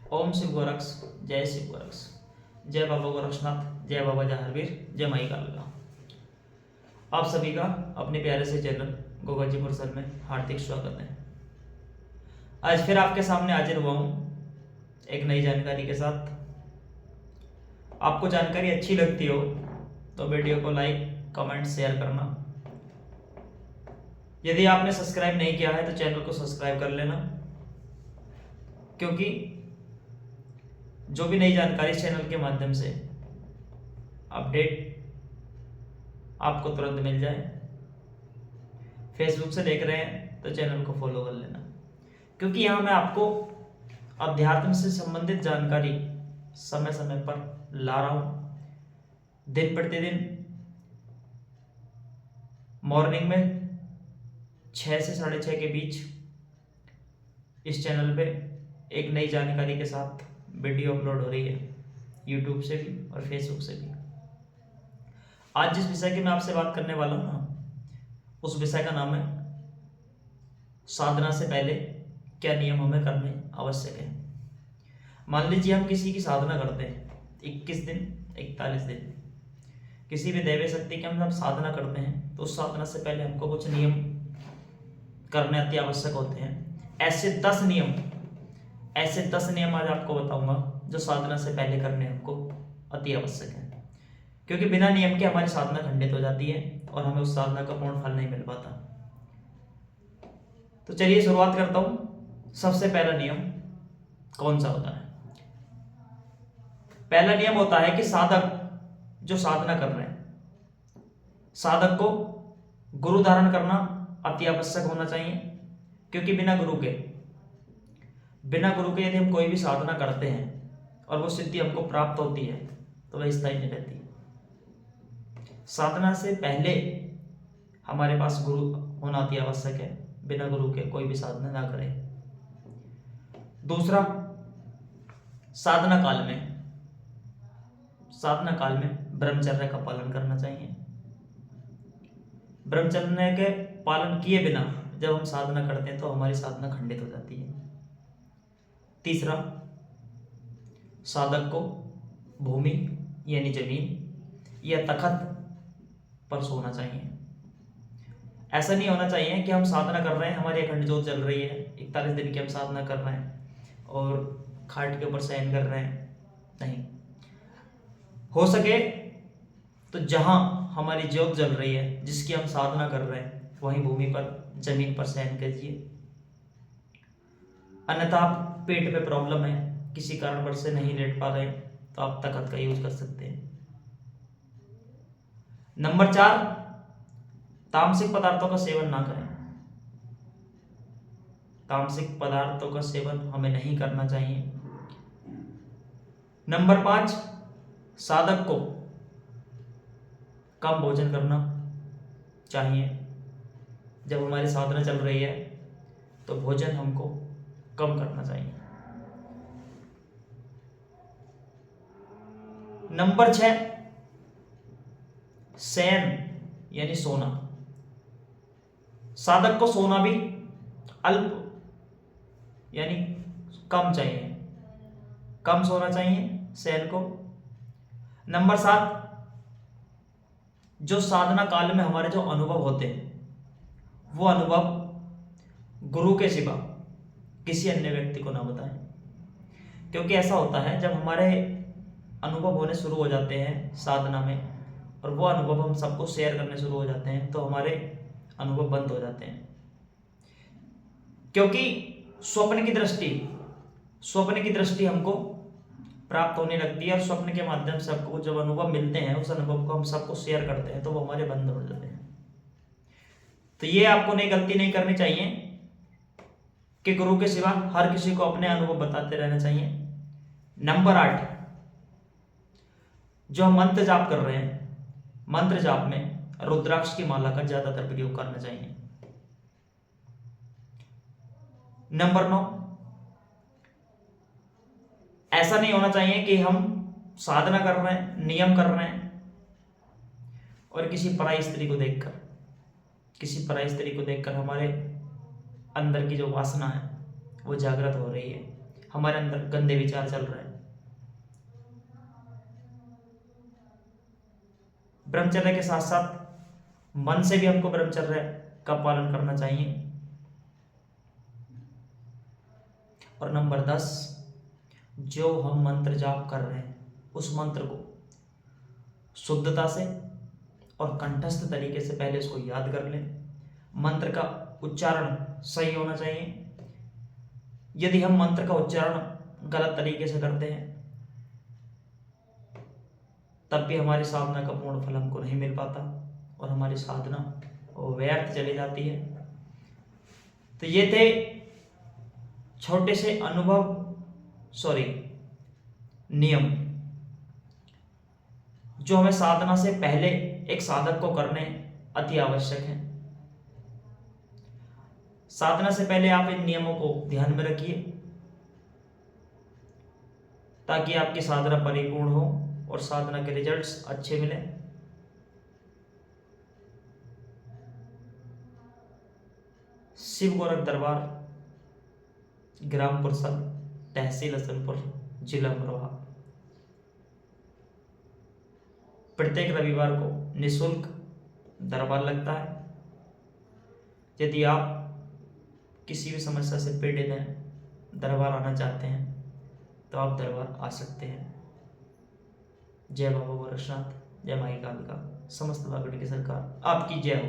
ओम शिव गोरक्ष, जय शिव गोरक्ष, जय बाबा गोरक्षनाथ, जय बाबा जहारवीर, जय माई कालका। आप सभी का अपने प्यारे से चैनल गोगाजी पुरसर में हार्दिक स्वागत है। आज फिर आपके सामने हाजिर हुआ हूँ एक नई जानकारी के साथ। आपको जानकारी अच्छी लगती हो तो वीडियो को लाइक, कमेंट, शेयर करना। यदि आपने सब्सक्राइब नहीं किया है तो चैनल को सब्सक्राइब कर लेना, क्योंकि जो भी नई जानकारी चैनल के माध्यम से अपडेट आपको तुरंत मिल जाए। फेसबुक से देख रहे हैं तो चैनल को फॉलो कर लेना, क्योंकि यहाँ मैं आपको अध्यात्म से संबंधित जानकारी समय समय पर ला रहा हूँ। दिन प्रतिदिन मॉर्निंग में 6 से 6:30 के बीच इस चैनल पे एक नई जानकारी के साथ वीडियो अपलोड हो रही है, यूट्यूब से भी और फेसबुक से भी। आज जिस विषय की मैं आपसे बात करने वाला हूँ ना, उस विषय का नाम है साधना से पहले क्या नियम हमें करने आवश्यक है। मान लीजिए हम किसी की साधना करते हैं 21 दिन, 41 दिन, किसी भी दैवीय शक्ति के हम साधना करते हैं, तो उस साधना से पहले हमको कुछ नियम करने अति आवश्यक होते हैं। ऐसे 10 नियम आज आपको बताऊंगा जो साधना से पहले करने हमको अति आवश्यक है, क्योंकि बिना नियम के हमारी साधना खंडित हो जाती है और हमें उस साधना का पूर्ण फल नहीं मिल पाता। तो चलिए शुरुआत करता हूं। सबसे पहला नियम कौन सा होता है? पहला नियम होता है कि साधक जो साधना कर रहे हैं, साधक को गुरु धारण करना अति आवश्यक होना चाहिए, क्योंकि बिना गुरु के यदि हम कोई भी साधना करते हैं और वो सिद्धि हमको प्राप्त होती है तो वह स्थायी नहीं रहती। साधना से पहले हमारे पास गुरु होना अति आवश्यक है। बिना गुरु के कोई भी साधना ना करें। दूसरा, साधना काल में ब्रह्मचर्य का पालन करना चाहिए। ब्रह्मचर्य के पालन किए बिना जब हम साधना करते हैं तो हमारी साधना खंडित हो जाती है। तीसरा, साधक को भूमि यानी जमीन या तखत पर सोना चाहिए। ऐसा नहीं होना चाहिए कि हम साधना कर रहे हैं, हमारी अखंड ज्योत जल रही है, 41 दिन की हम साधना कर रहे हैं और खाट के ऊपर शयन कर रहे हैं। नहीं, हो सके तो जहां हमारी ज्योत जल रही है, जिसकी हम साधना कर रहे हैं, वहीं भूमि पर, जमीन पर शयन कीजिए। अन्यथा पेट पे प्रॉब्लम है, किसी कारणवश से नहीं लेट पा रहे, तो आप तखत का यूज कर सकते हैं। नंबर 4, तामसिक पदार्थों का सेवन ना करें। तामसिक पदार्थों का सेवन हमें नहीं करना चाहिए। नंबर 5, साधक को कम भोजन करना चाहिए। जब हमारी साधना चल रही है तो भोजन हमको कम करना चाहिए। नंबर 6, शयन यानी सोना। साधक को सोना भी अल्प यानी कम चाहिए, कम सोना चाहिए शयन को। नंबर 7, जो साधना काल में हमारे जो अनुभव होते हैं, वो अनुभव गुरु के सिवा किसी अन्य व्यक्ति को ना बताएं, क्योंकि ऐसा होता है जब हमारे अनुभव होने शुरू हो जाते हैं साधना में और वो अनुभव हम सबको शेयर करने शुरू हो जाते हैं, तो हमारे अनुभव बंद हो जाते हैं। क्योंकि स्वप्न की दृष्टि हमको प्राप्त होने लगती है और स्वप्न के माध्यम से आपको जब अनुभव मिलते हैं, उस अनुभव को हम सबको शेयर करते हैं, तो वो हमारे बंद हो जाते हैं। तो ये आपको गलती नहीं करनी चाहिए कि गुरु के सिवा हर किसी को अपने अनुभव बताते रहना चाहिए। नंबर 8, जो हम मंत्र जाप कर रहे हैं, मंत्र जाप में रुद्राक्ष की माला का ज्यादातर प्रयोग करना चाहिए। नंबर 9, ऐसा नहीं होना चाहिए कि हम साधना कर रहे हैं, नियम कर रहे हैं और किसी पराई स्त्री को देखकर हमारे अंदर की जो वासना है वो जागृत हो रही है, हमारे अंदर गंदे विचार चल रहे हैं। ब्रह्मचर्य के साथ साथ मन से भी हमको ब्रह्मचर्य का पालन करना चाहिए। और नंबर 10, जो हम मंत्र जाप कर रहे हैं उस मंत्र को शुद्धता से और कंठस्थ तरीके से पहले उसको याद कर लें। मंत्र का उच्चारण सही होना चाहिए। यदि हम मंत्र का उच्चारण गलत तरीके से करते हैं तब भी हमारी साधना का पूर्ण फल हमको नहीं मिल पाता और हमारी साधना व्यर्थ चली जाती है। तो ये थे छोटे से नियम जो हमें साधना से पहले एक साधक को करने अति आवश्यक है। साधना से पहले आप इन नियमों को ध्यान में रखिए ताकि आपकी साधना परिपूर्ण हो और साधना के रिजल्ट्स अच्छे मिले। शिव गोरख दरबार, ग्राम पुरसल, तहसील हसनपुर, जिला अमरोहा। प्रत्येक रविवार को निःशुल्क दरबार लगता है। यदि आप किसी भी समस्या से पीड़ित हैं, दरबार आना चाहते हैं तो आप दरबार आ सकते हैं। जय बाबा गोरक्षनाथ, जय माई कालिका, समस्त बागड़ी की सरकार आपकी जय हो।